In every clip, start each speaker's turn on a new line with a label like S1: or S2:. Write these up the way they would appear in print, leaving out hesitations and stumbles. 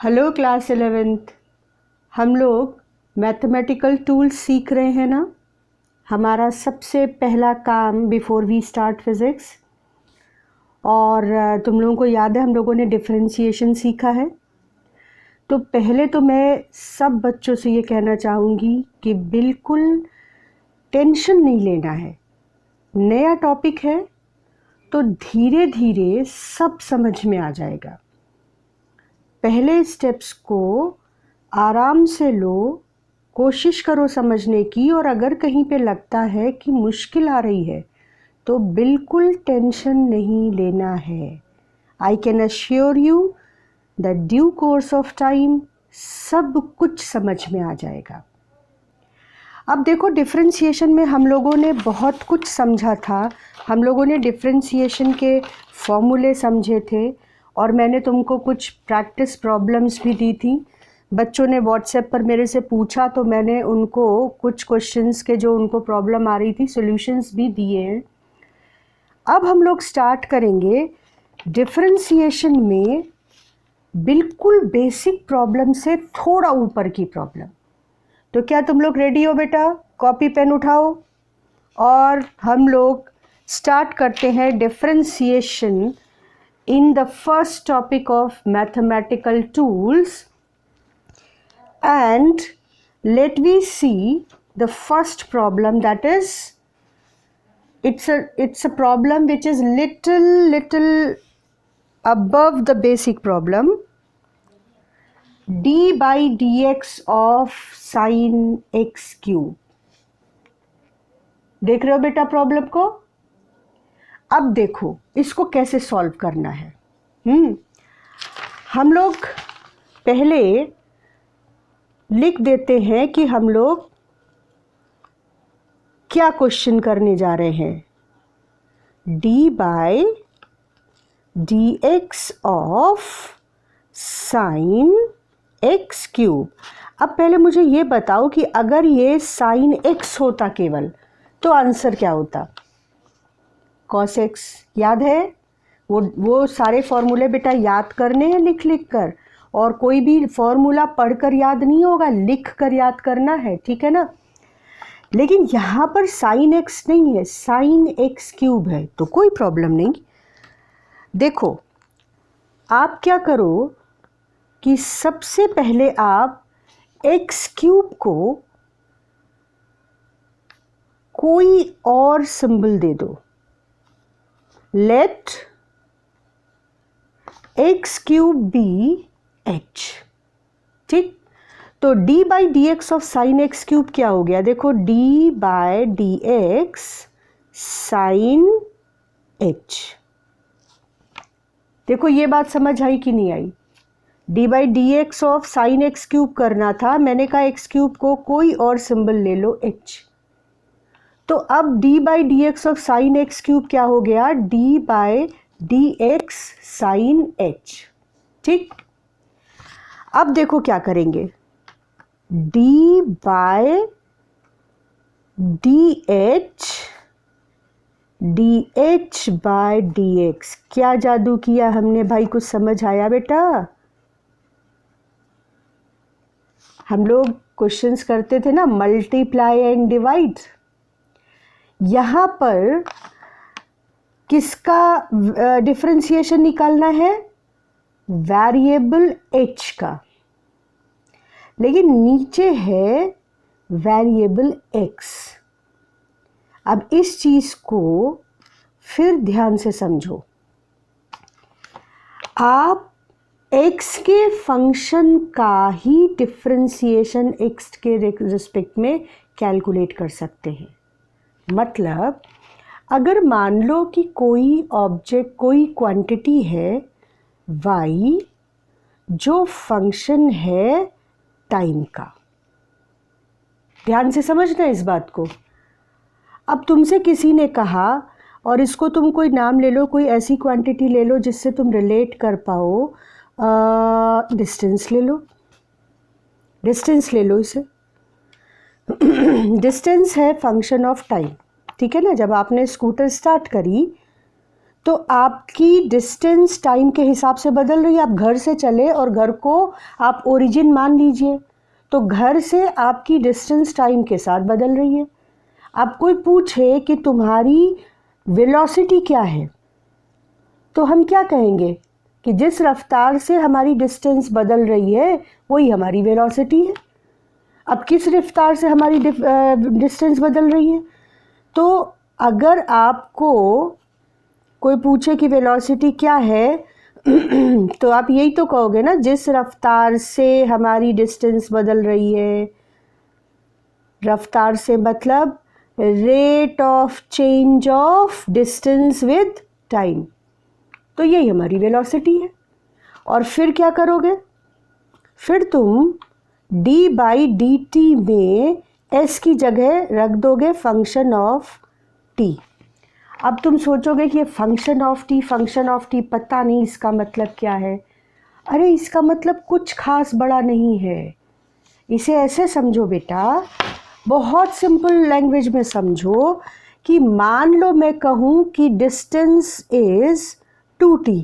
S1: Hello class 11th। हम लोग mathematical tools सीख रहे हैं ना। हमारा सबसे पहला काम बिफोर वी स्टार्ट फिज़िक्स। और तुम लोगों को याद है हम लोगों ने डिफरेंशिएशन सीखा है। तो पहले तो मैं सब बच्चों से ये कहना चाहूँगी कि बिल्कुल टेंशन नहीं लेना है। नया टॉपिक है तो धीरे धीरे सब समझ में आ जाएगा। पहले स्टेप्स को आराम से लो, कोशिश करो समझने की। और अगर कहीं पे लगता है कि मुश्किल आ रही है तो बिल्कुल टेंशन नहीं लेना है। I can assure you that due course of time सब कुछ समझ में आ जाएगा। अब देखो, डिफरेंशिएशन में हम लोगों ने बहुत कुछ समझा था। हम लोगों ने डिफरेंशिएशन के फॉर्मूले समझे थे और मैंने तुमको कुछ प्रैक्टिस प्रॉब्लम्स भी दी थी। बच्चों ने व्हाट्सएप पर मेरे से पूछा तो मैंने उनको कुछ क्वेश्चंस के जो उनको प्रॉब्लम आ रही थी सॉल्यूशंस भी दिए हैं। अब हम लोग स्टार्ट करेंगे डिफरेंशिएशन में बिल्कुल बेसिक प्रॉब्लम से थोड़ा ऊपर की प्रॉब्लम। तो क्या तुम लोग रेडी हो बेटा? कॉपी पेन उठाओ और हम लोग स्टार्ट करते हैं differentiation in the first topic of mathematical tools. And let me see the first problem, that is it's a problem which is little above the basic problem. D by dx of sin x cube। देख रहे हो बेटा problem को? अब देखो इसको कैसे solve करना है। हम लोग पहले लिख देते हैं कि हम लोग क्या क्वेश्चन करने जा रहे हैं। d by D X of sine X cube. अब पहले मुझे ये बताओ कि अगर ये साइन एक्स होता केवल तो आंसर क्या होता? Cos x. याद है? वो सारे फॉर्मूले बेटा याद करने हैं लिख लिख कर। और कोई भी फॉर्मूला पढ़कर याद नहीं होगा, लिख कर याद करना है, ठीक है ना। लेकिन यहाँ पर साइन एक्स नहीं है, साइन एक्स क्यूब है, तो कोई प्रॉब्लम नहीं। देखो आप क्या करो कि सबसे पहले आप एक्स क्यूब को कोई और सिंबल दे दो। Let x cube be h। ठीक, तो d by D X of sine X cube क्या हो गया? देखो d by D X sine h। देखो ये बात समझ आई कि नहीं आई? d by D X of sine X cube करना था, मैंने कहा एक्स क्यूब को कोई और सिंबल ले लो h। तो अब d by D X of sine X cube क्या हो गया? d by D X sine h। ठीक, अब देखो क्या करेंगे। d by D H by D X. क्या जादू किया हमने भाई? कुछ समझ आया बेटा? हम लोग क्वेश्चंस करते थे ना, मल्टीप्लाई एंड डिवाइड। यहाँ पर किसका डिफरेंशिएशन निकालना है? वेरिएबल h का। लेकिन नीचे है वेरिएबल x। अब इस चीज को फिर ध्यान से समझो। आप x के फंक्शन का ही डिफरेंशिएशन x के रिस्पेक्ट में कैलकुलेट कर सकते हैं। मतलब अगर मान लो कि कोई ऑब्जेक्ट, कोई क्वांटिटी है y जो फंक्शन है टाइम का। ध्यान से समझना इस बात को। अब तुमसे किसी ने कहा, और इसको तुम कोई नाम ले लो, कोई ऐसी क्वांटिटी ले लो जिससे तुम रिलेट कर पाओ। डिस्टेंस ले लो, डिस्टेंस ले लो इसे। डिस्टेंस है फंक्शन ऑफ टाइम, ठीक है ना। जब आपने स्कूटर स्टार्ट करी तो आपकी डिस्टेंस टाइम के हिसाब से बदल रही है। आप घर से चले और घर को आप ओरिजिन मान लीजिए, तो घर से आपकी डिस्टेंस टाइम के साथ बदल रही है। अब कोई पूछे कि तुम्हारी वेलोसिटी क्या है, तो हम क्या कहेंगे कि जिस रफ्तार से हमारी डिस्टेंस बदल रही है वही हमारी वेलोसिटी है। अब किस रफ्तार से हमारी डिस्टेंस बदल रही है, तो अगर आपको कोई पूछे कि वेलोसिटी क्या है तो आप यही तो कहोगे ना, जिस रफ्तार से हमारी डिस्टेंस बदल रही है। रफ्तार से मतलब rate of change of distance with time, तो यही हमारी वेलोसिटी है। और फिर क्या करोगे, फिर तुम d/dt में s की जगह रख दोगे फंक्शन ऑफ t। अब तुम सोचोगे कि ये फंक्शन ऑफ t पता नहीं इसका मतलब क्या है। अरे इसका मतलब कुछ खास बड़ा नहीं है। इसे ऐसे समझो बेटा, बहुत सिंपल लैंग्वेज में समझो कि मान लो मैं कहूँ कि distance is 2t।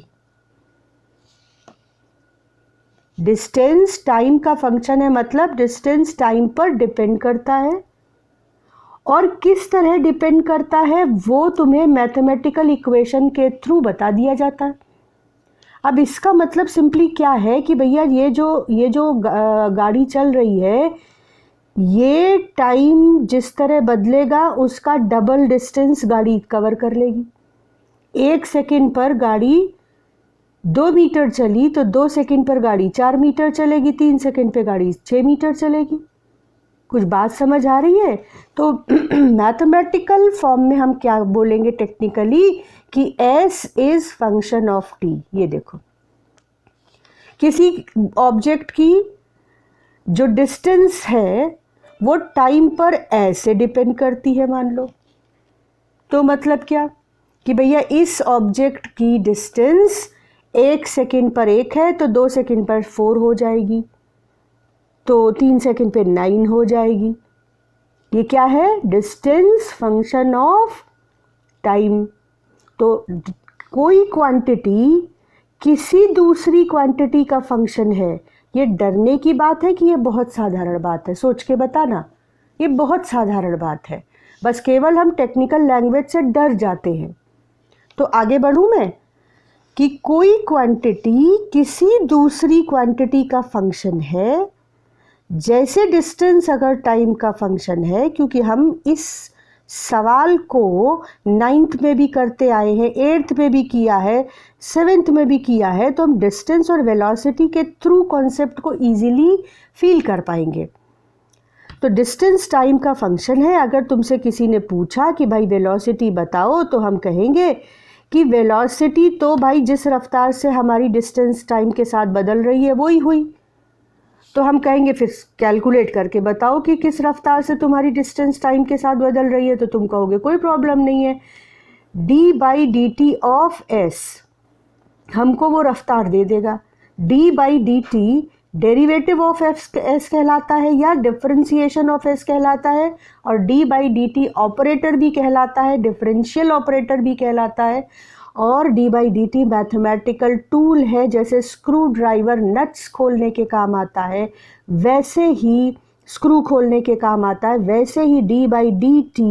S1: Distance time का फंक्शन है, मतलब डिस्टेंस टाइम पर डिपेंड करता है। और किस तरह डिपेंड करता है वो तुम्हें मैथमेटिकल इक्वेशन के थ्रू बता दिया जाता है। अब इसका मतलब सिंपली क्या है कि भैया ये जो गाड़ी चल रही है, ये टाइम जिस तरह बदलेगा उसका डबल डिस्टेंस गाड़ी कवर कर लेगी। 1 सेकेंड पर गाड़ी 2 मीटर चली तो 2 सेकेंड पर गाड़ी 4 मीटर चलेगी, 3 सेकेंड पे गाड़ी 6 मीटर चलेगी। कुछ बात समझ आ रही है? तो मैथमेटिकल फॉर्म में हम क्या बोलेंगे टेक्निकली कि s is function of t। ये देखो, किसी ऑब्जेक्ट की जो डिस्टेंस है वो टाइम पर ऐसे डिपेंड करती है मान लो। तो मतलब क्या कि भैया इस ऑब्जेक्ट की डिस्टेंस 1 सेकेंड पर 1 है तो 2 सेकेंड पर 4 हो जाएगी, तो 3 सेकेंड पे 9 हो जाएगी। ये क्या है? Distance function of time. तो कोई क्वांटिटी किसी दूसरी क्वांटिटी का फंक्शन है, ये डरने की बात है कि ये बहुत साधारण बात है? सोच के बताना, ये बहुत साधारण बात है, बस केवल हम टेक्निकल लैंग्वेज से डर जाते हैं। तो आगे बढ़ूं मैं कि कोई क्वांटिटी किसी दूसरी क्वांटिटी का फंक्शन है, जैसे डिस्टेंस अगर टाइम का फंक्शन है, क्योंकि हम इस सवाल को 9th में भी करते आए हैं, 8th में भी किया है, 7th में भी किया है, तो हम डिस्टेंस और वेलोसिटी के थ्रू कॉन्सेप्ट को इजीली फील कर पाएंगे। तो डिस्टेंस टाइम का फंक्शन है। अगर तुमसे किसी ने पूछा कि भाई वेलोसिटी बताओ, तो हम कहेंगे कि वेलोसिटी तो भाई जिस रफ्तार से हमारी डिस्टेंस टाइम के साथ बदल रही है वही हुई। तो हम कहेंगे फिर कैलकुलेट करके बताओ कि किस रफ्तार से तुम्हारी डिस्टेंस टाइम के साथ बदल रही है, तो तुम कहोगे कोई प्रॉब्लम नहीं है, d/dt ऑफ s हमको वो रफ्तार दे देगा। d/dt डेरिवेटिव ऑफ s कहलाता है या डिफरेंशिएशन ऑफ s कहलाता है, और d/dt ऑपरेटर भी कहलाता है, डिफरेंशियल ऑपरेटर भी कहलाता है। और d/dt मैथमेटिकल टूल है, जैसे स्क्रू ड्राइवर नट्स खोलने के काम आता है, वैसे ही स्क्रू खोलने के काम आता है, वैसे ही d/dt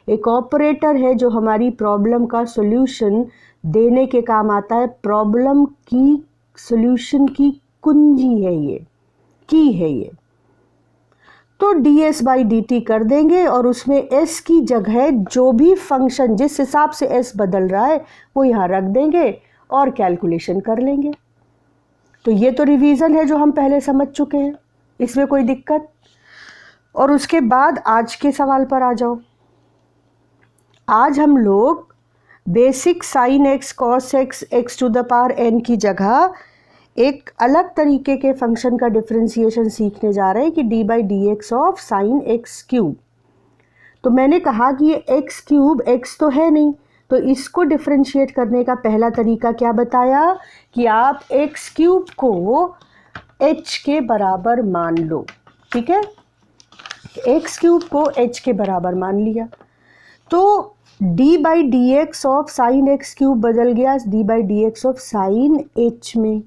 S1: एक ऑपरेटर है जो हमारी प्रॉब्लम का सॉल्यूशन देने के काम आता है। प्रॉब्लम की सॉल्यूशन की कुंजी है ये, की है ये। तो ds/dt कर देंगे और उसमें s की जगह जो भी फंक्शन जिस हिसाब से s बदल रहा है वो यहाँ रख देंगे और कैलकुलेशन कर लेंगे। तो ये तो रिवीजन है जो हम पहले समझ चुके हैं, इसमें कोई दिक्कत? और उसके बाद आज के सवाल पर आ जाओ। आज हम लोग basic sin x cos x x⁴n की जगह एक अलग तरीके के फंक्शन का डिफरेंशिएशन सीखने जा रहे हैं कि d/dx ऑफ sin x³। तो मैंने कहा कि ये x³ x तो है नहीं, तो इसको डिफरेंशिएट करने का पहला तरीका क्या बताया कि आप x³ को h के बराबर मान लो। ठीक है, x³ को h के बराबर मान लिया। तो D by D X of sine X cube बदल गया D by D X of sine h में।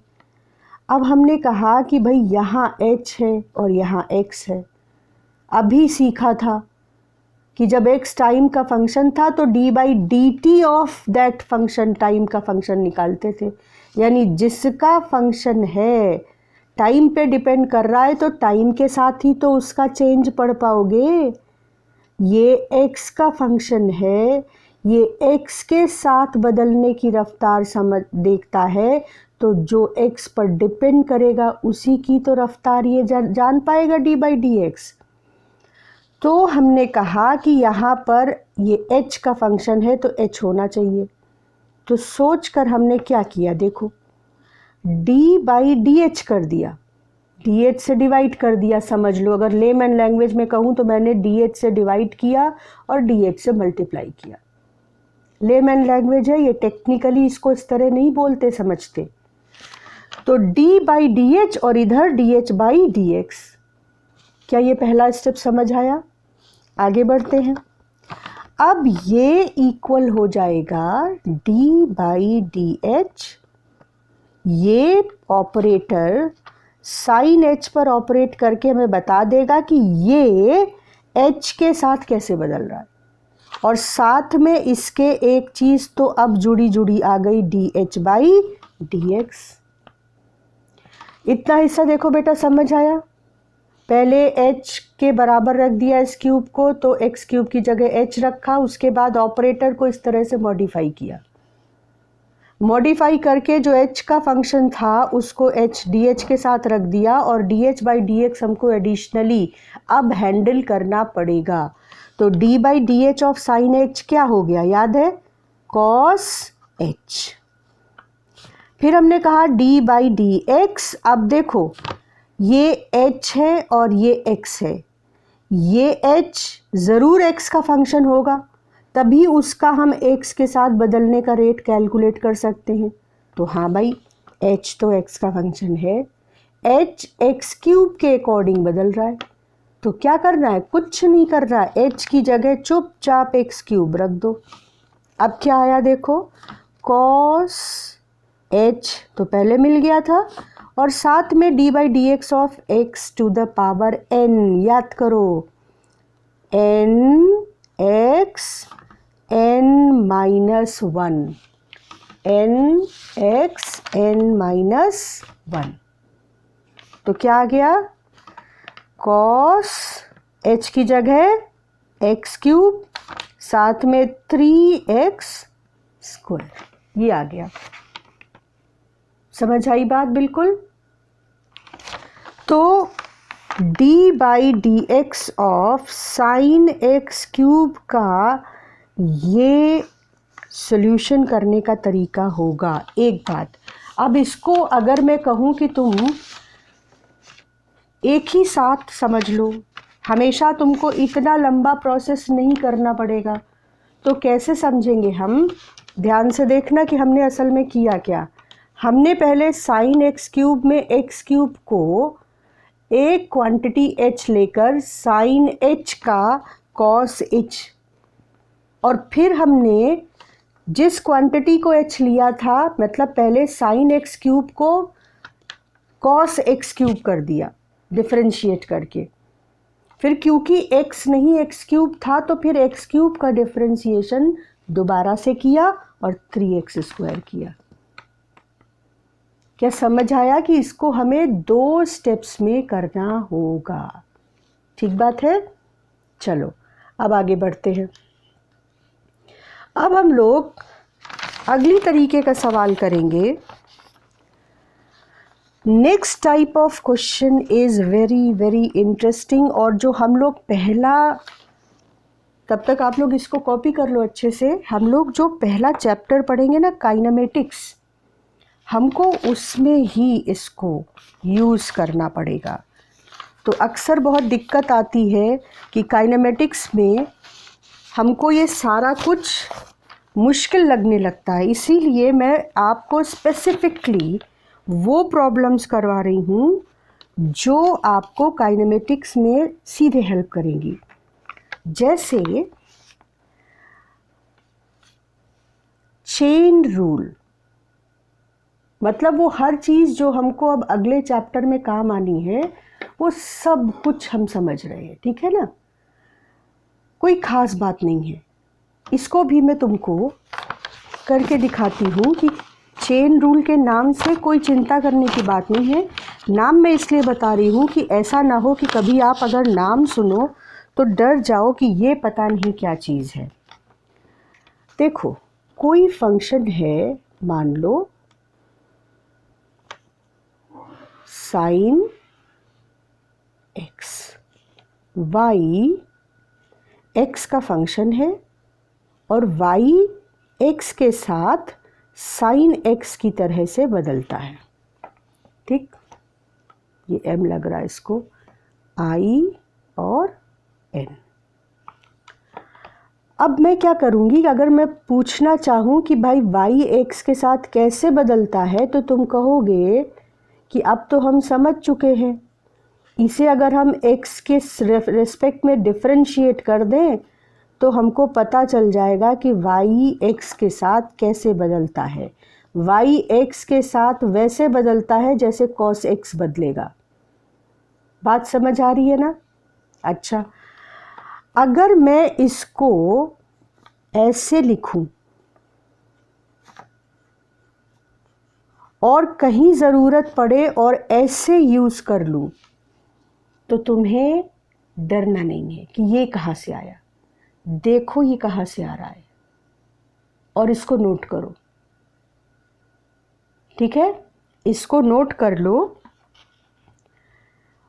S1: अब हमने कहा कि भाई यहाँ h है और यहाँ x है। अभी सीखा था कि जब x टाइम का फंक्शन था तो d by D T of that function time का फंक्शन निकालते थे। यानी जिसका फंक्शन है टाइम पे डिपेंड कर रहा है तो टाइम के साथ ही तो उसका चेंज पढ़ पाओगे। ये x का फंक्शन है, ये x के साथ बदलने की रफ्तार समझ देखता है, तो जो x पर डिपेंड करेगा उसी की तो रफ्तार ये जान पाएगा d बाई डी एक्स। तो हमने कहा कि यहाँ पर ये h का फंक्शन है तो h होना चाहिए। तो सोच कर हमने क्या किया, देखो d बाई डी एच कर दिया, डी एच से डिवाइड कर दिया। समझ लो, अगर लेमैन लैंग्वेज में कहूँ तो मैंने डी एच से डिवाइड किया और डी एच से मल्टीप्लाई किया। लेमैन लैंग्वेज है ये, टेक्निकली इसको इस तरह नहीं बोलते समझते। तो d बाई डी एच और इधर D H by D X. क्या ये पहला स्टेप समझ आया? आगे बढ़ते हैं। अब ये इक्वल हो जाएगा d बाई डी एच। ये ऑपरेटर साइन h पर ऑपरेट करके हमें बता देगा कि ये h के साथ कैसे बदल रहा है। और साथ में इसके एक चीज़ तो अब जुड़ी आ गई D H by D x. इतना हिस्सा देखो बेटा समझ आया। पहले h के बराबर रख दिया इस क्यूब को तो x क्यूब की जगह h रखा, उसके बाद ऑपरेटर को इस तरह से मॉडिफाई किया। मॉडिफाई करके जो h का फंक्शन था उसको h डी एच के साथ रख दिया और D H by D x हमको एडिशनली अब हैंडल करना पड़ेगा। तो d by D H of sine h क्या हो गया, याद है? Cos h। फिर हमने कहा d बाई डी एक्स। अब देखो ये h है और ये x है, ये h ज़रूर x का फंक्शन होगा, तभी उसका हम x के साथ बदलने का रेट कैलकुलेट कर सकते हैं। तो हाँ भाई, h तो x का फंक्शन है, h x क्यूब के अकॉर्डिंग बदल रहा है। तो क्या करना है? कुछ नहीं कर रहा है, h की जगह चुपचाप x क्यूब रख दो। अब क्या आया देखो, कॉस h तो पहले मिल गया था और साथ में d by D X of x to the power n। याद करो, n x n minus one, n x n minus one. तो क्या आ गया, कॉस h की जगह x क्यूब साथ में 3x स्क्वायर। ये आ गया। समझ आई बात बिल्कुल? तो d by D X of sign x cube का ये सॉल्यूशन करने का तरीका होगा। एक बात, अब इसको अगर मैं कहूँ कि तुम एक ही साथ समझ लो, हमेशा तुमको इतना लंबा प्रोसेस नहीं करना पड़ेगा, तो कैसे समझेंगे हम? ध्यान से देखना कि हमने असल में किया क्या। हमने पहले साइन एक्स क्यूब में एक्स क्यूब को एक क्वांटिटी h लेकर साइन h का कॉस h, और फिर हमने जिस क्वांटिटी को h लिया था, मतलब पहले साइन एक्स क्यूब को कॉस एक्स क्यूब कर दिया डिफरेंशिएट करके। फिर क्योंकि x नहीं x क्यूब था तो फिर x क्यूब का डिफरेंशिएशन दोबारा से किया और 3x स्क्वायर किया। क्या समझ आया कि इसको हमें 2 स्टेप्स में करना होगा? ठीक बात है। चलो अब आगे बढ़ते हैं। अब हम लोग अगली तरीके का सवाल करेंगे। Next type of question is very very interesting, और जो हम लोग पहला, तब तक आप लोग इसको कॉपी कर लो अच्छे से। हम लोग जो पहला चैप्टर पढ़ेंगे ना, काइनेमेटिक्स, हमको उसमें ही इसको यूज़ करना पड़ेगा। तो अक्सर बहुत दिक्कत आती है कि काइनेमेटिक्स में हमको ये सारा कुछ मुश्किल लगने लगता है, इसीलिए मैं आपको स्पेसिफिकली वो प्रॉब्लम्स करवा रही हूँ जो आपको काइनेमेटिक्स में सीधे हेल्प करेंगी। जैसे चेन रूल, मतलब वो हर चीज़ जो हमको अब अगले चैप्टर में काम आनी है वो सब कुछ हम समझ रहे हैं, ठीक है ना। कोई ख़ास बात नहीं है, इसको भी मैं तुमको करके दिखाती हूँ कि चेन रूल के नाम से कोई चिंता करने की बात नहीं है। नाम मैं इसलिए बता रही हूँ कि ऐसा ना हो कि कभी आप अगर नाम सुनो तो डर जाओ कि ये पता नहीं क्या चीज़ है। देखो, कोई फंक्शन है, मान लो साइन एक्स, वाई एक्स का फंक्शन है और वाई एक्स के साथ साइन एक्स की तरह से बदलता है, ठीक। ये एम लग रहा है इसको, आई और एन। अब मैं क्या करूँगी, अगर मैं पूछना चाहूँ कि भाई वाई एक्स के साथ कैसे बदलता है, तो तुम कहोगे कि अब तो हम समझ चुके हैं, इसे अगर हम एक्स के रिस्पेक्ट में डिफरेंशिएट कर दें तो हमको पता चल जाएगा कि वाई एक्स के साथ कैसे बदलता है। वाई एक्स के साथ वैसे बदलता है जैसे कॉस एक्स बदलेगा। बात समझ आ रही है ना। अच्छा, अगर मैं इसको ऐसे लिखूं और कहीं ज़रूरत पड़े और ऐसे यूज़ कर लूं तो तुम्हें डरना नहीं है कि ये कहाँ से आया। देखो ये कहाँ से आ रहा है और इसको नोट करो, ठीक है। इसको नोट कर लो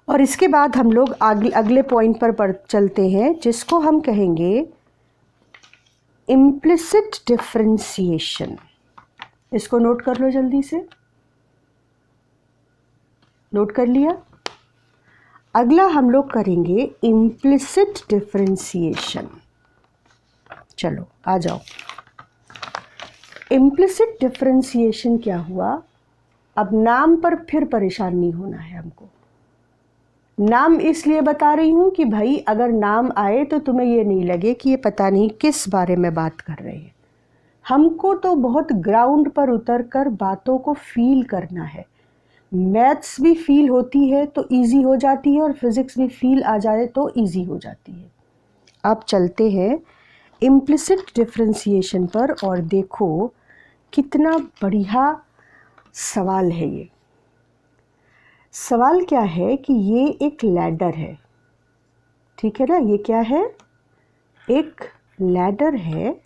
S1: और इसके बाद हम लोग अगले पॉइंट पर चलते हैं, जिसको हम कहेंगे इम्प्लिसिट डिफरेंशिएशन। इसको नोट कर लो जल्दी से, नोट कर लिया। अगला हम लोग करेंगे इम्प्लिसिट डिफरेंशिएशन। चलो आ जाओ। इम्प्लिसिट डिफरेंशिएशन क्या हुआ, अब नाम पर फिर परेशान नहीं होना है हमको। नाम इसलिए बता रही हूँ कि भाई अगर नाम आए तो तुम्हें ये नहीं लगे कि ये पता नहीं किस बारे में बात कर रहे हैं। हमको तो बहुत ग्राउंड पर उतरकर बातों को फील करना है। मैथ्स भी फील होती है तो इजी हो जाती है और फिज़िक्स भी फील आ जाए तो इजी हो जाती है। अब चलते हैं इम्प्लिसिट डिफरेंशिएशन पर और देखो कितना बढ़िया सवाल है ये। सवाल क्या है कि ये एक लैडर है, ठीक है ना। ये क्या है, एक लैडर है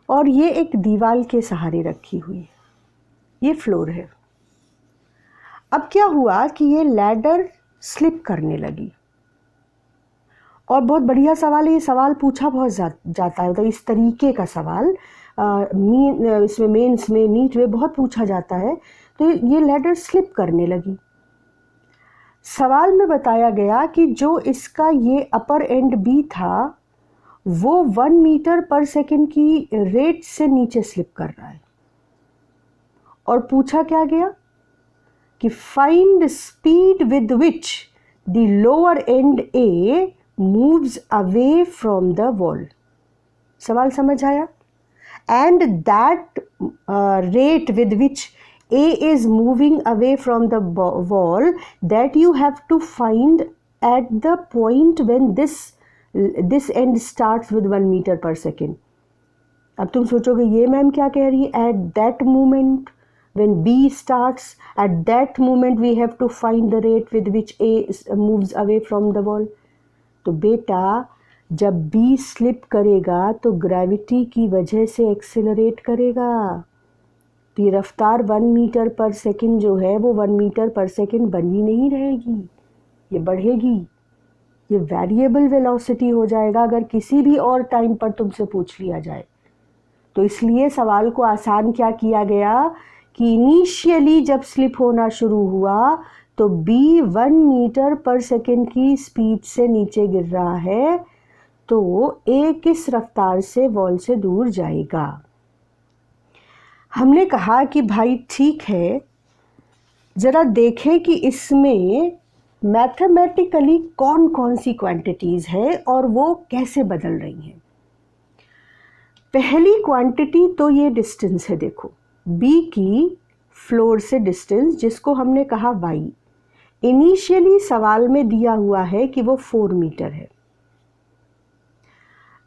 S1: और ये एक दीवार के सहारे रखी हुई है, ये फ्लोर है। अब क्या हुआ कि ये लैडर स्लिप करने लगी और बहुत बढ़िया सवाल है ये। सवाल पूछा बहुत जाता है, तो इस तरीके का सवाल इसमें मेंस में, नीट में बहुत पूछा जाता है। तो ये लैडर स्लिप करने लगी। सवाल में बताया गया कि जो इसका ये अपर एंड बी था वो 1 मीटर पर सेकेंड की रेट से नीचे स्लिप कर रहा है और पूछा क्या गया कि find speed with which the lower and A moves away from the wall. सवाल समझ आया। And that rate with which A is moving away from the wall that you have to find at the point when this end starts with 1 meter per second. अब तुम सोचोगे ये ma'am क्या कह रही है, at that moment when B starts, at that moment we have to find the rate with which A moves away from the wall. तो बेटा जब B स्लिप करेगा तो ग्रेविटी की वजह से एक्सेलरेट करेगा, तो ये रफ्तार 1 मीटर पर सेकंड जो है वो 1 मीटर पर सेकंड बनी नहीं रहेगी, ये बढ़ेगी। ये वेरिएबल वेलोसिटी हो जाएगा अगर किसी भी और टाइम पर तुमसे पूछ लिया जाए। तो इसलिए सवाल को आसान क्या किया गया कि इनिशियली जब स्लिप होना शुरू हुआ तो B 1 मीटर पर सेकंड की स्पीड से नीचे गिर रहा है, तो A किस रफ्तार से वॉल से दूर जाएगा। हमने कहा कि भाई ठीक है, ज़रा देखें कि इसमें मैथमेटिकली कौन कौन सी क्वांटिटीज़ है और वो कैसे बदल रही हैं। पहली क्वांटिटी तो ये डिस्टेंस है, देखो बी की फ्लोर से डिस्टेंस जिसको हमने कहा y। इनिशियली सवाल में दिया हुआ है कि वो 4 मीटर है।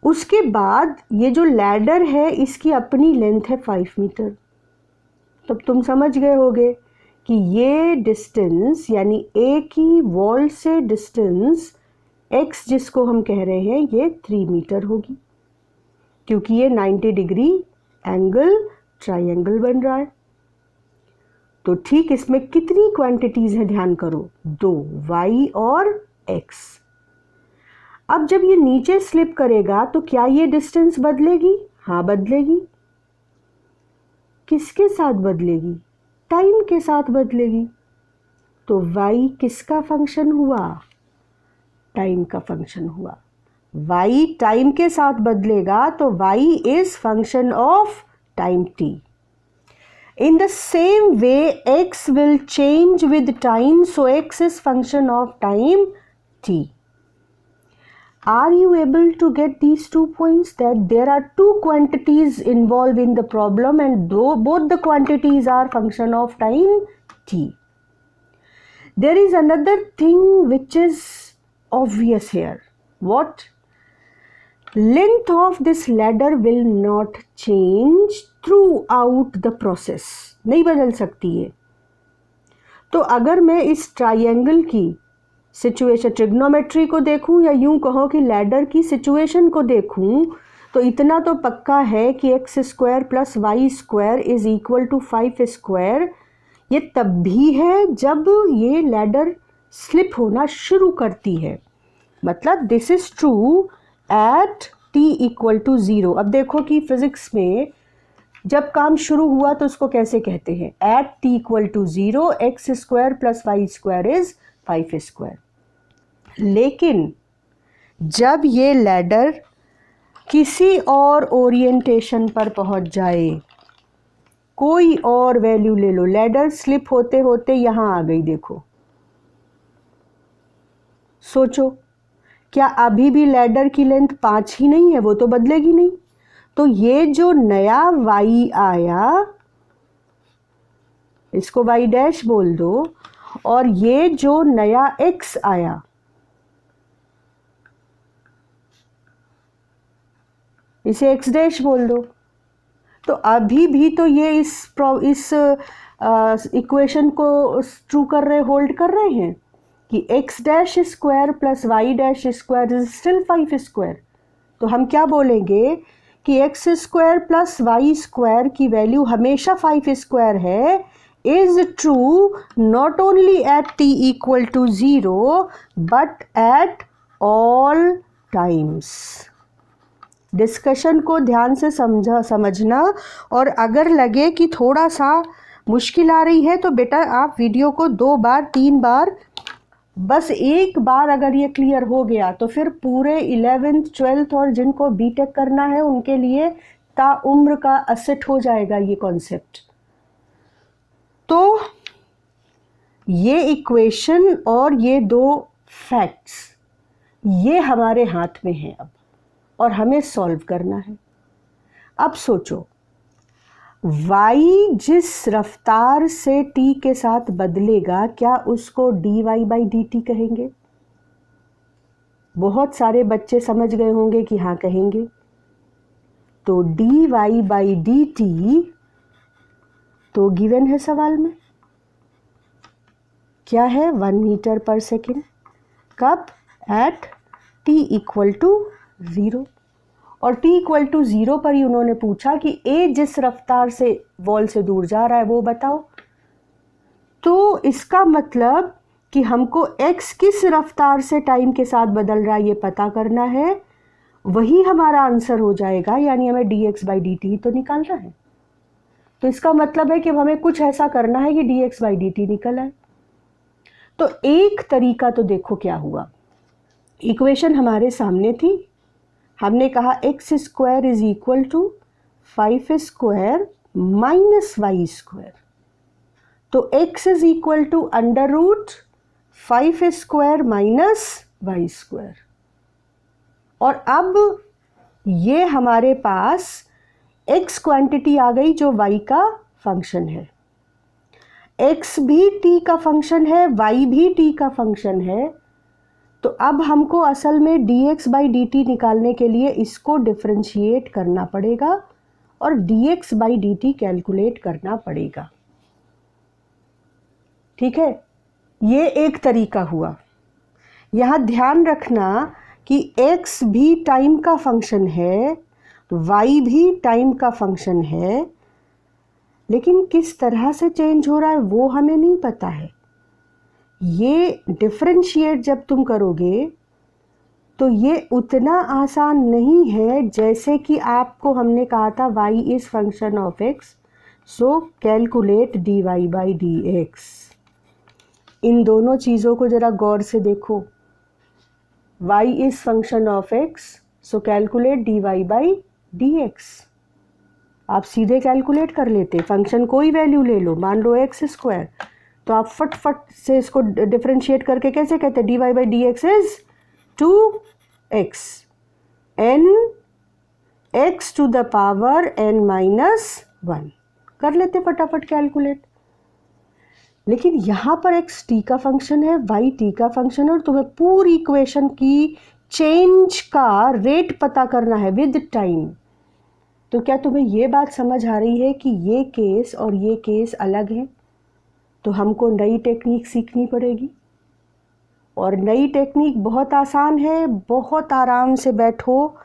S1: उसके बाद ये जो लैडर है इसकी अपनी लेंथ है 5 मीटर। तब तुम समझ गए होगे कि ये डिस्टेंस यानी ए की वॉल से डिस्टेंस x जिसको हम कह रहे हैं ये 3 मीटर होगी, क्योंकि ये 90 डिग्री एंगल ट्रायंगल बन रहा है। तो ठीक इसमें कितनी क्वांटिटीज हैं ध्यान करो, 2, y और x। अब जब ये नीचे स्लिप करेगा तो क्या ये डिस्टेंस बदलेगी? हाँ बदलेगी। किसके साथ बदलेगी? टाइम के साथ बदलेगी। तो y किसका फंक्शन हुआ? टाइम का फंक्शन हुआ। y टाइम के साथ बदलेगा तो y is function of time t। In the same way, x will change with time, so x is function of time t. Are you able to get these 2 points? That there are 2 quantities involved in the problem and both the quantities are function of time t. There is another thing which is obvious here. What? Length of this ladder will not change throughout the process. नहीं बदल सकती है। तो अगर मैं इस triangle की situation trigonometry को देखूं या यूं कहो कि लैडर की सिचुएशन को देखूं, तो इतना तो पक्का है कि x square plus Y square is equal to 5 square. ये तब भी है जब ये लैडर स्लिप होना शुरू करती है, मतलब this is true at t equal to 0। अब देखो कि फिजिक्स में जब काम शुरू हुआ तो उसको कैसे कहते हैं, at t equal to 0 X square plus Y square is 5 square. लेकिन जब ये लैडर किसी और ओरिएंटेशन पर पहुंच जाए, कोई और वैल्यू ले लो, लैडर स्लिप होते होते यहां आ गई, देखो सोचो क्या अभी भी लैडर की लेंथ 5 ही नहीं है? वो तो बदलेगी नहीं। तो ये जो नया y आया इसको y डैश बोल दो, और ये जो नया x आया इसे x डैश बोल दो। तो अभी भी तो ये इस इक्वेशन को ट्रू कर रहे, होल्ड कर रहे हैं कि x dash square plus Y dash square is still 5 square. तो हम क्या बोलेंगे कि x square plus Y square की वैल्यू हमेशा 5 स्क्वायर है, is true not only at t equal to 0 but at all times. Discussion को ध्यान से समझना, और अगर लगे कि थोड़ा सा मुश्किल आ रही है तो बेटा आप वीडियो को 2 बार 3 बार, बस एक बार अगर ये क्लियर हो गया तो फिर पूरे 11th 12th और जिनको बीटेक करना है उनके लिए ताउम्र का असेट हो जाएगा ये कॉन्सेप्ट। तो ये इक्वेशन और ये 2 फैक्ट्स ये हमारे हाथ में हैं अब, और हमें सॉल्व करना है। अब सोचो y जिस रफ्तार से t के साथ बदलेगा, क्या उसको dy बाई dt कहेंगे? बहुत सारे बच्चे समझ गए होंगे कि हाँ कहेंगे। तो dy बाई dt तो गिवन है सवाल में, क्या है? 1 मीटर पर सेकेंड। कब? At t equal to 0। और t इक्वल टू 0 पर ही उन्होंने पूछा कि a जिस रफ्तार से वॉल से दूर जा रहा है वो बताओ। तो इसका मतलब कि हमको x किस रफ्तार से टाइम के साथ बदल रहा है ये पता करना है, वही हमारा आंसर हो जाएगा, यानी हमें dx बाई dt ही तो निकालना है। तो इसका मतलब है कि हमें कुछ ऐसा करना है कि dx बाई dt निकल आए। तो एक तरीका तो देखो क्या हुआ, इक्वेशन हमारे सामने थी, हमने कहा x square is equal to 5 square minus Y square. तो x is equal to under root 5 square minus y square. और अब ये हमारे पास x क्वांटिटी आ गई जो y का फंक्शन है, x भी t का फंक्शन है, y भी t का फंक्शन है। तो अब हमको असल में dx बाई dt निकालने के लिए इसको डिफरेंशिएट करना पड़ेगा और dx बाई dt कैलकुलेट करना पड़ेगा। ठीक है, ये एक तरीका हुआ। यहाँ ध्यान रखना कि x भी टाइम का फंक्शन है, y भी टाइम का फंक्शन है, लेकिन किस तरह से चेंज हो रहा है वो हमें नहीं पता है। ये डिफरेंशिएट जब तुम करोगे तो ये उतना आसान नहीं है जैसे कि आपको हमने कहा था y is function of x, so calculate dy by dx। इन दोनों चीज़ों को ज़रा गौर से देखो। y is function of x, so calculate dy by dx। आप सीधे कैलकुलेट कर लेते, फंक्शन कोई वैल्यू ले लो, मान लो x स्क्वायर, तो आप फट से इसको डिफरेंशिएट करके कैसे कहते हैं, dy by D X is 2x n x to the power n minus 1 कर लेते फटाफट कैलकुलेट। लेकिन यहाँ पर x t का फंक्शन है, y t का फंक्शन है, और तुम्हें पूरी इक्वेशन की चेंज का रेट पता करना है विद टाइम। तो क्या तुम्हें ये बात समझ आ रही है कि ये केस और ये केस अलग है? तो हमको नई टेक्निक सीखनी पड़ेगी, और नई टेक्निक बहुत आसान है। बहुत आराम से बैठो,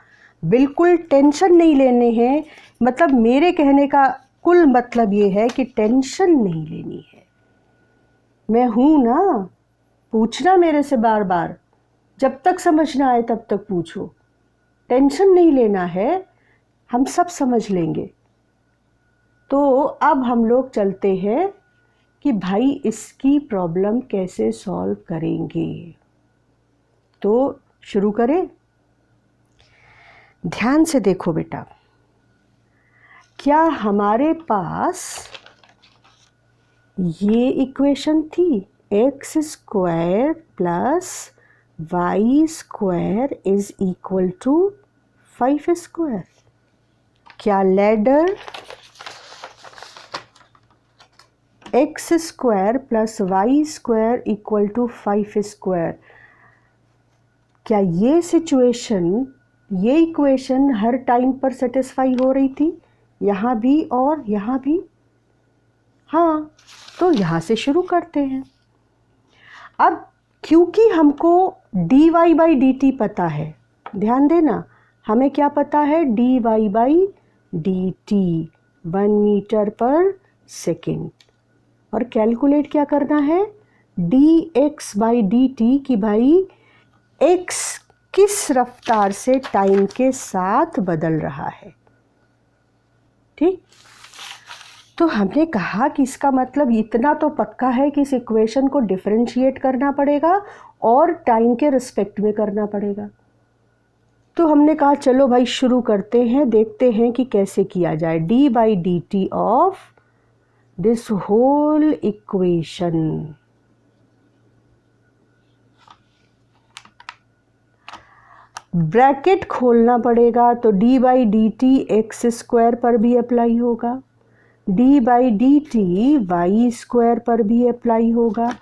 S1: बिल्कुल टेंशन नहीं लेने हैं। मतलब मेरे कहने का कुल मतलब ये है कि टेंशन नहीं लेनी है। मैं हूँ ना, पूछना मेरे से बार बार, जब तक समझ ना आए तब तक पूछो। टेंशन नहीं लेना है, हम सब समझ लेंगे। तो अब हम लोग चलते हैं कि भाई इसकी प्रॉब्लम कैसे सॉल्व करेंगे। तो शुरू करें। ध्यान से देखो बेटा, क्या हमारे पास ये इक्वेशन थी, X square plus Y square is equal to 5 square. क्या ladder X square plus Y square equal to 5 square, क्या ये सिचुएशन, ये इक्वेशन हर टाइम पर सेटिस्फाई हो रही थी? यहाँ भी और यहाँ भी? हाँ, तो यहाँ से शुरू करते हैं। अब क्योंकि हमको dy बाई dt पता है, ध्यान देना, हमें क्या पता है, dy बाई dt 1 मीटर पर सेकेंड। और कैलकुलेट क्या करना है, dx बाई dt कि भाई x किस रफ्तार से टाइम के साथ बदल रहा है। ठीक, तो हमने कहा कि इसका मतलब इतना तो पक्का है कि इस इक्वेशन को डिफरेंशिएट करना पड़ेगा और टाइम के रिस्पेक्ट में करना पड़ेगा। तो हमने कहा चलो भाई शुरू करते हैं, देखते हैं कि कैसे किया जाए। D by D T of this whole equation, bracket खोलना पड़ेगा। तो D by D T X square पर भी अप्लाई होगा, D by D T Y square पर भी अप्लाई होगा,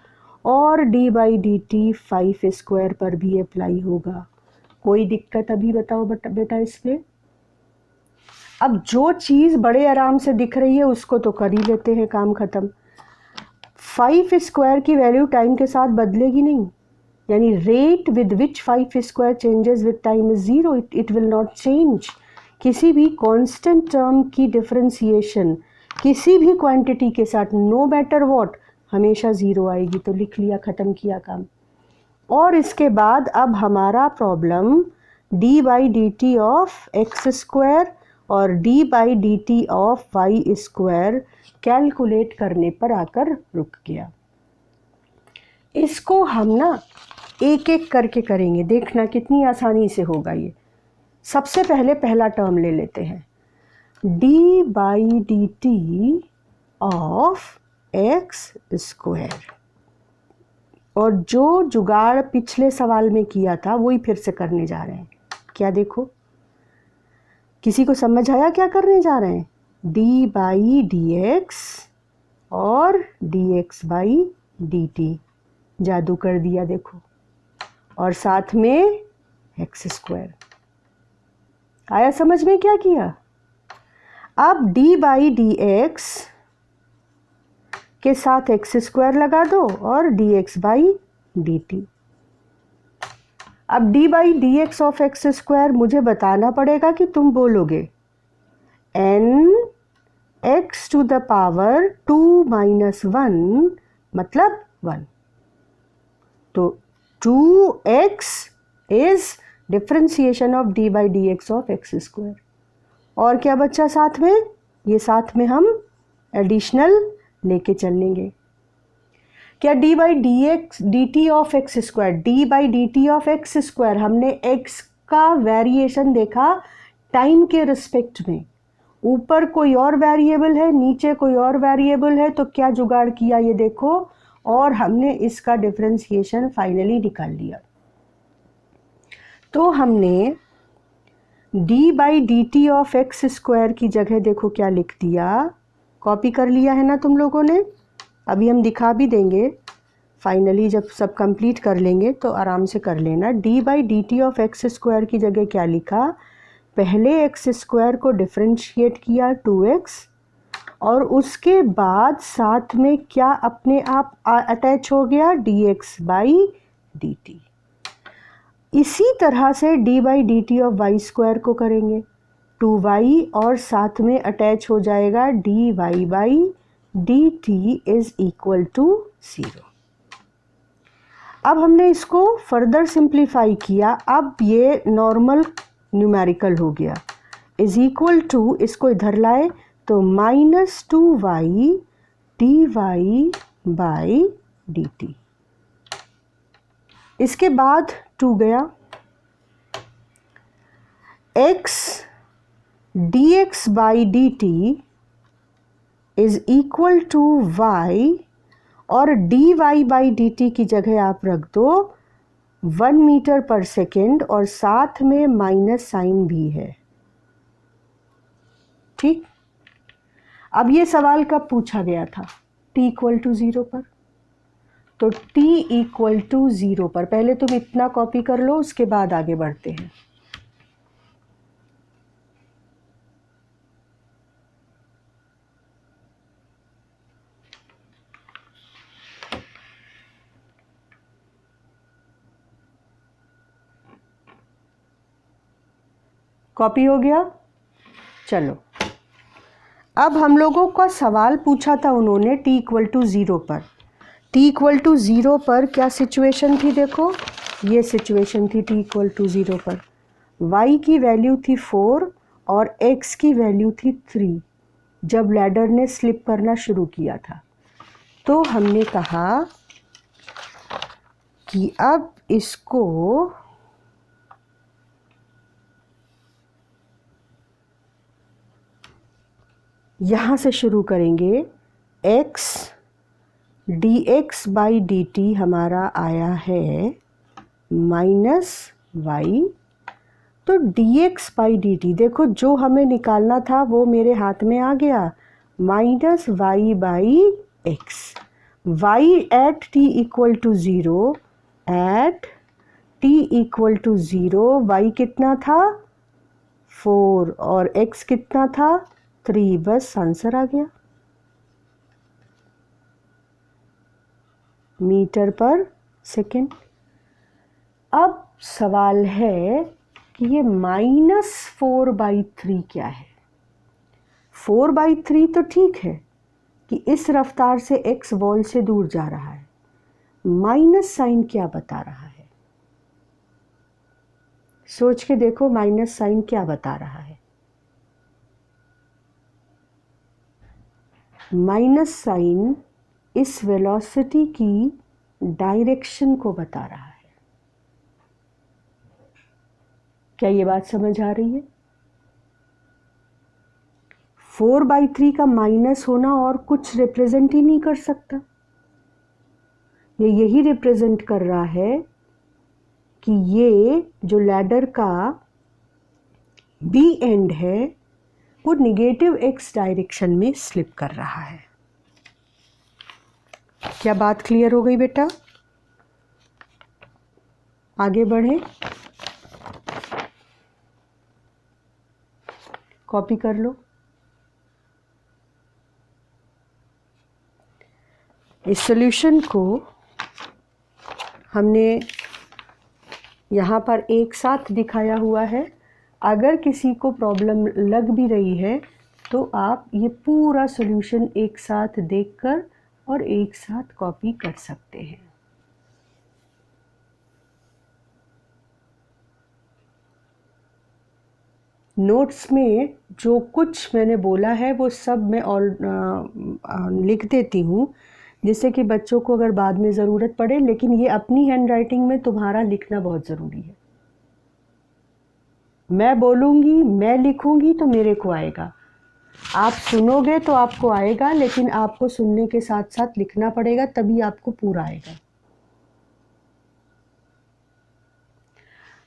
S1: और D by D T 5 square पर भी अप्लाई होगा। कोई दिक्कत अभी बताओ बेटा इसमें? अब जो चीज़ बड़े आराम से दिख रही है उसको तो कर ही लेते हैं, काम ख़त्म। 5 स्क्वायर की वैल्यू टाइम के साथ बदलेगी नहीं, यानी rate with which 5 square changes with time is 0, it will not change. किसी भी कांस्टेंट टर्म की डिफरेंशिएशन किसी भी क्वांटिटी के साथ नो मैटर व्हाट हमेशा 0 आएगी। तो लिख लिया, ख़त्म किया काम। और इसके बाद अब हमारा problem D by D T of X square और D by D T of Y square calculate करने पर आकर रुक गया। इसको हम ना एक एक करके करेंगे, देखना कितनी आसानी से होगा ये। सबसे पहले पहला टर्म ले लेते हैं, D by D T of X square. और जो जुगाड़ पिछले सवाल में किया था वही फिर से करने जा रहे हैं। क्या देखो, किसी को समझ आया क्या करने जा रहे हैं? डी बाई डी एक्स और D X by D T, जादू कर दिया देखो, और साथ में एक्स स्क्वायर। आया समझ में क्या किया? अब डी बाई डी एक्स के साथ एक्स स्क्वायर लगा दो और D X by D T. अब D by D X of X square मुझे बताना पड़ेगा कि तुम बोलोगे N X to the power 2 minus 1 मतलब 1। तो 2x is differentiation of D by D X of X square. और क्या बच्चा साथ में? ये साथ में हम एडिशनल लेके चलेंगे। क्या D by D x D T of X square, D by D T of X square, हमने एक्स का वेरिएशन देखा टाइम के रिस्पेक्ट में। ऊपर कोई और वेरिएबल है, नीचे कोई और वेरिएबल है, तो क्या जुगाड़ किया ये देखो, और हमने इसका डिफरेंशिएशन फाइनली निकाल लिया। तो हमने D by D T of X square की जगह देखो क्या लिख दिया, कॉपी कर लिया है ना तुम लोगों ने। अभी हम दिखा भी देंगे, फाइनली जब सब कंप्लीट कर लेंगे तो आराम से कर लेना। D by D T of X square की जगह क्या लिखा, पहले एक्स स्क्वायर को डिफरेंशिएट किया 2x, और उसके बाद साथ में क्या अपने आप अटैच हो गया dx बाई डी टी। इसी तरह से D by D T of Y square को करेंगे 2y, और साथ में अटैच हो जाएगा dy by D T is equal to 0। अब हमने इसको फर्दर सिंप्लीफाई किया, अब ये नॉर्मल न्यूमेरिकल हो गया, इज इक्वल टू, इसको इधर लाए तो -2y dy by D T. इसके बाद 2 गया, x dx by D T is equal to y, और dy बाई डी टी की जगह आप रख दो 1 मीटर पर सेकेंड, और साथ में माइनस साइन भी है। ठीक, अब ये सवाल कब पूछा गया था? t इक्वल टू 0 पर। तो t इक्वल टू 0 पर पहले तुम इतना कॉपी कर लो, उसके बाद आगे बढ़ते हैं। कॉपी हो गया? चलो, अब हम लोगों का सवाल पूछा था उन्होंने t इक्वल टू 0 पर। t इक्वल टू 0 पर क्या सिचुएशन थी? देखो ये सिचुएशन थी t इक्वल टू 0 पर। y की वैल्यू थी 4 और x की वैल्यू थी 3 जब लैडर ने स्लिप करना शुरू किया था। तो हमने कहा कि अब इसको यहाँ से शुरू करेंगे। x dx by D T हमारा आया है -y, तो dx बाई डी टी देखो जो हमें निकालना था वो मेरे हाथ में आ गया, -y by x। y at t equal to 0, at t equal to 0 y कितना था? 4 और x कितना था? 3। बस आंसर आ गया, मीटर पर सेकेंड। अब सवाल है कि ये -4/3 क्या है? 4/3 तो ठीक है कि इस रफ्तार से x वॉल से दूर जा रहा है, माइनस साइन क्या बता रहा है? सोच के देखो, माइनस साइन क्या बता रहा है? माइनस साइन इस वेलोसिटी की डायरेक्शन को बता रहा है। क्या ये बात समझ आ रही है? 4/3 का माइनस होना और कुछ रिप्रेजेंट ही नहीं कर सकता। ये यही रिप्रेजेंट कर रहा है कि ये जो लैडर का बी एंड है वो निगेटिव एक्स डायरेक्शन में स्लिप कर रहा है। क्या बात क्लियर हो गई बेटा? आगे बढ़े, कॉपी कर लो। इस सॉल्यूशन को हमने यहाँ पर एक साथ दिखाया हुआ है। अगर किसी को प्रॉब्लम लग भी रही है तो आप ये पूरा सॉल्यूशन एक साथ देखकर और एक साथ कॉपी कर सकते हैं। नोट्स में जो कुछ मैंने बोला है वो सब मैं लिख देती हूँ, जिससे कि बच्चों को अगर बाद में ज़रूरत पड़े, लेकिन ये अपनी हैंडराइटिंग में तुम्हारा लिखना बहुत ज़रूरी है। मैं बोलूँगी, मैं लिखूँगी तो मेरे को आएगा, आप सुनोगे तो आपको आएगा, लेकिन आपको सुनने के साथ साथ लिखना पड़ेगा, तभी आपको पूरा आएगा।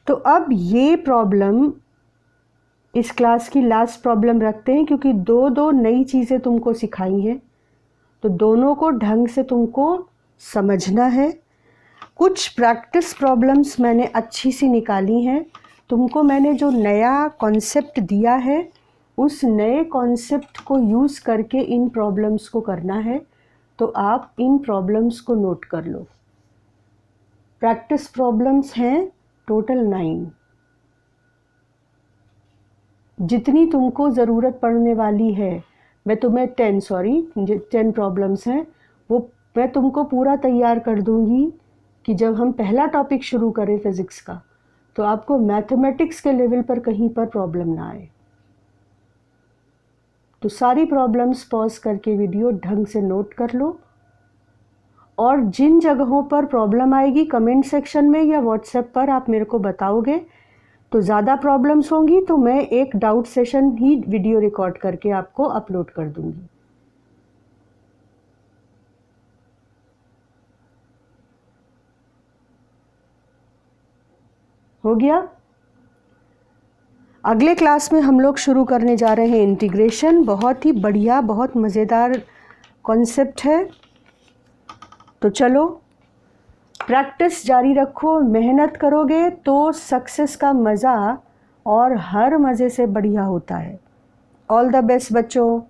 S1: तो अब ये प्रॉब्लम इस क्लास की लास्ट प्रॉब्लम रखते हैं, क्योंकि दो नई चीज़ें तुमको सिखाई हैं, तो दोनों को ढंग से तुमको समझना है। कुछ प्रैक्टिस प्रॉब्लम्स मैंने अच्छी सी निकाली हैं। तुमको मैंने जो नया कॉन्सेप्ट दिया है उस नए कॉन्सेप्ट को यूज़ करके इन प्रॉब्लम्स को करना है, तो आप इन प्रॉब्लम्स को नोट कर लो। प्रैक्टिस प्रॉब्लम्स हैं टोटल 9। जितनी तुमको ज़रूरत पड़ने वाली है, मैं तुम्हें 10 प्रॉब्लम्स हैं, वो मैं तुमको पूरा तैयार कर दूंगी कि जब हम पहला टॉपिक शुरू करें फिज़िक्स का, तो आपको मैथमेटिक्स के लेवल पर कहीं पर प्रॉब्लम ना आए। तो सारी प्रॉब्लम्स पॉज करके वीडियो ढंग से नोट कर लो, और जिन जगहों पर प्रॉब्लम आएगी कमेंट सेक्शन में या व्हाट्सएप पर आप मेरे को बताओगे। तो ज़्यादा प्रॉब्लम्स होंगी तो मैं एक डाउट सेशन ही वीडियो रिकॉर्ड करके आपको अपलोड कर दूंगी। हो गया? अगले क्लास में हम लोग शुरू करने जा रहे हैं इंटीग्रेशन। बहुत ही बढ़िया, बहुत मज़ेदार कॉन्सेप्ट है। तो चलो प्रैक्टिस जारी रखो, मेहनत करोगे तो सक्सेस का मज़ा और हर मज़े से बढ़िया होता है। ऑल द बेस्ट बच्चों।